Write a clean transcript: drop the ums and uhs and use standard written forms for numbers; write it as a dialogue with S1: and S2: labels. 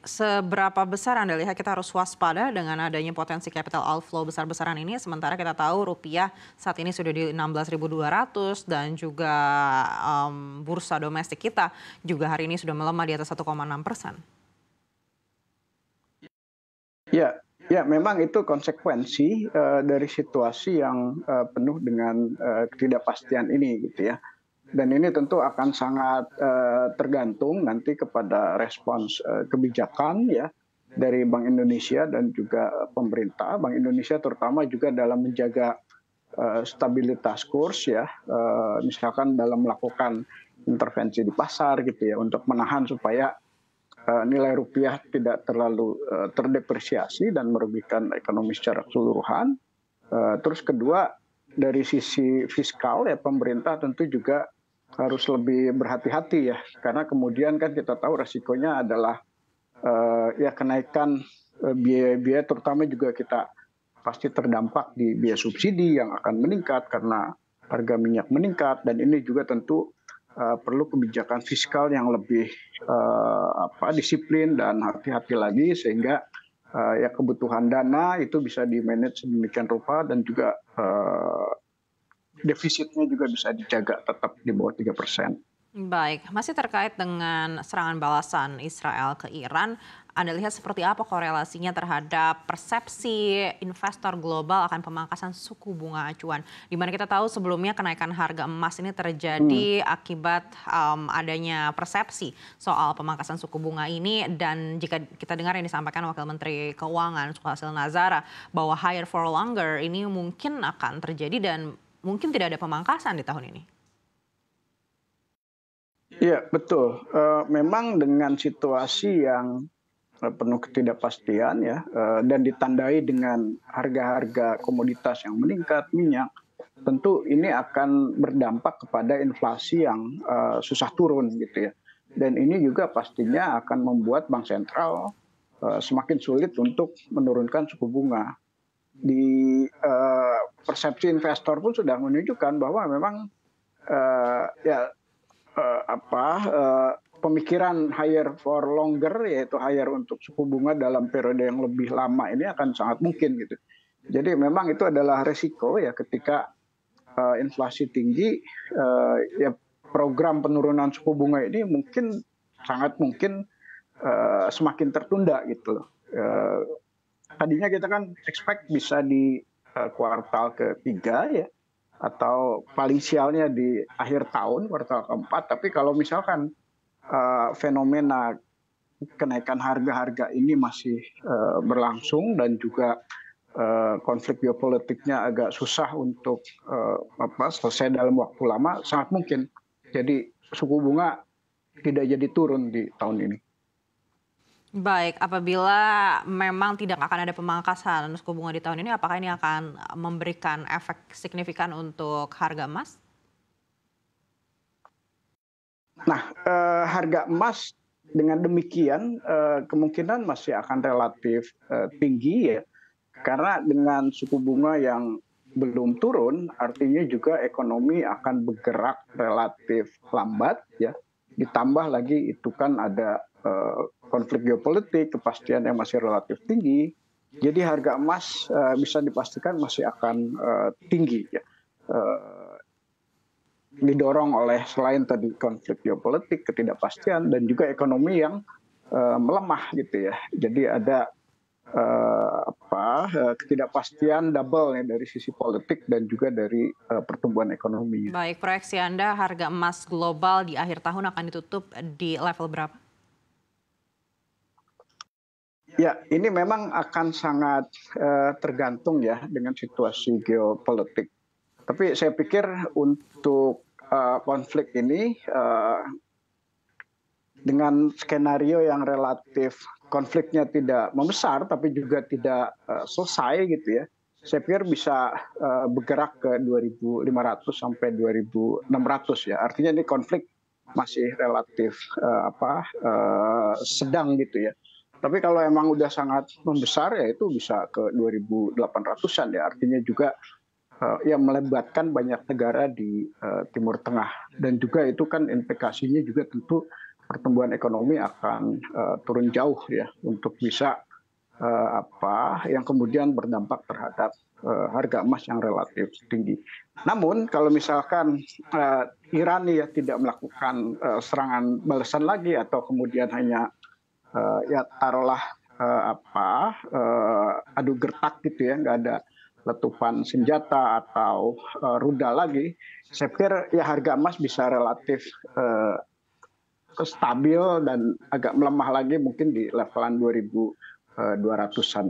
S1: seberapa besar Anda lihat kita harus waspada dengan adanya potensi capital outflow besar-besaran ini, sementara kita tahu rupiah saat ini sudah di 16.200 dan juga bursa domestik kita juga hari ini sudah melemah di atas 1,6%.
S2: Ya, ya memang itu konsekuensi dari situasi yang penuh dengan ketidakpastian ini gitu ya. Dan ini tentu akan sangat tergantung nanti kepada respons kebijakan ya dari Bank Indonesia dan juga pemerintah. Bank Indonesia terutama juga dalam menjaga stabilitas kurs ya, misalkan dalam melakukan intervensi di pasar gitu ya untuk menahan supaya nilai rupiah tidak terlalu terdepresiasi dan merugikan ekonomi secara keseluruhan. Terus kedua dari sisi fiskal ya pemerintah tentu juga harus lebih berhati-hati ya, karena kemudian kan kita tahu resikonya adalah ya kenaikan biaya-biaya, terutama juga kita pasti terdampak di biaya subsidi yang akan meningkat karena harga minyak meningkat, dan ini juga tentu perlu kebijakan fiskal yang lebih disiplin dan hati-hati lagi sehingga ya kebutuhan dana itu bisa di-manage sedemikian rupa dan juga defisitnya juga bisa dijaga tetap di bawah 3%.
S1: Baik, masih terkait dengan serangan balasan Israel ke Iran, Anda lihat seperti apa korelasinya terhadap persepsi investor global akan pemangkasan suku bunga acuan? Di mana kita tahu sebelumnya kenaikan harga emas ini terjadi akibat adanya persepsi soal pemangkasan suku bunga ini, dan jika kita dengar yang disampaikan Wakil Menteri Keuangan Suhasil Nazara bahwa higher for longer ini mungkin akan terjadi dan mungkin tidak ada pemangkasan di tahun ini.
S2: Iya, betul. Memang dengan situasi yang penuh ketidakpastian ya, dan ditandai dengan harga-harga komoditas yang meningkat, minyak, tentu ini akan berdampak kepada inflasi yang susah turun gitu ya. Dan ini juga pastinya akan membuat bank sentral semakin sulit untuk menurunkan suku bunga. Di persepsi investor pun sudah menunjukkan bahwa memang pemikiran higher for longer, yaitu higher untuk suku bunga dalam periode yang lebih lama ini akan sangat mungkin gitu. Jadi memang itu adalah resiko ya ketika inflasi tinggi, ya program penurunan suku bunga ini sangat mungkin semakin tertunda gitu. Tadinya kita kan expect bisa di kuartal ketiga ya, atau paling sialnya di akhir tahun kuartal keempat. Tapi kalau misalkan fenomena kenaikan harga-harga ini masih berlangsung dan juga konflik geopolitiknya agak susah untuk selesai dalam waktu lama, sangat mungkin jadi suku bunga tidak jadi turun di tahun ini.
S1: Baik, apabila memang tidak akan ada pemangkasan suku bunga di tahun ini, apakah ini akan memberikan efek signifikan untuk harga emas?
S2: Nah, harga emas dengan demikian kemungkinan masih akan relatif tinggi ya, karena dengan suku bunga yang belum turun, artinya juga ekonomi akan bergerak relatif lambat ya. Ditambah lagi itu kan ada konflik geopolitik, kepastian yang masih relatif tinggi. Jadi harga emas bisa dipastikan masih akan tinggi ya. Didorong oleh selain tadi konflik geopolitik, ketidakpastian, dan juga ekonomi yang melemah gitu ya. Jadi ada ketidakpastian double ya dari sisi politik dan juga dari pertumbuhan ekonomi.
S1: Baik, proyeksi Anda harga emas global di akhir tahun akan ditutup di level berapa?
S2: Ya, ini memang akan sangat tergantung ya dengan situasi geopolitik. Tapi saya pikir untuk konflik ini dengan skenario yang relatif konfliknya tidak membesar tapi juga tidak selesai gitu ya. Saya pikir bisa bergerak ke 2.500 sampai 2.600 ya. Artinya ini konflik masih relatif sedang gitu ya. Tapi kalau emang udah sangat membesar ya itu bisa ke 2.800-an ya. Artinya juga yang melibatkan banyak negara di Timur Tengah, dan juga itu kan implikasinya juga tentu pertumbuhan ekonomi akan turun jauh ya untuk bisa yang kemudian berdampak terhadap harga emas yang relatif tinggi. Namun kalau misalkan Iran ya tidak melakukan serangan balasan lagi atau kemudian hanya ya taruhlah adu gertak gitu ya, nggak ada letupan senjata atau rudal lagi, saya pikir ya harga emas bisa relatif stabil dan agak melemah lagi mungkin di levelan 2.200-an.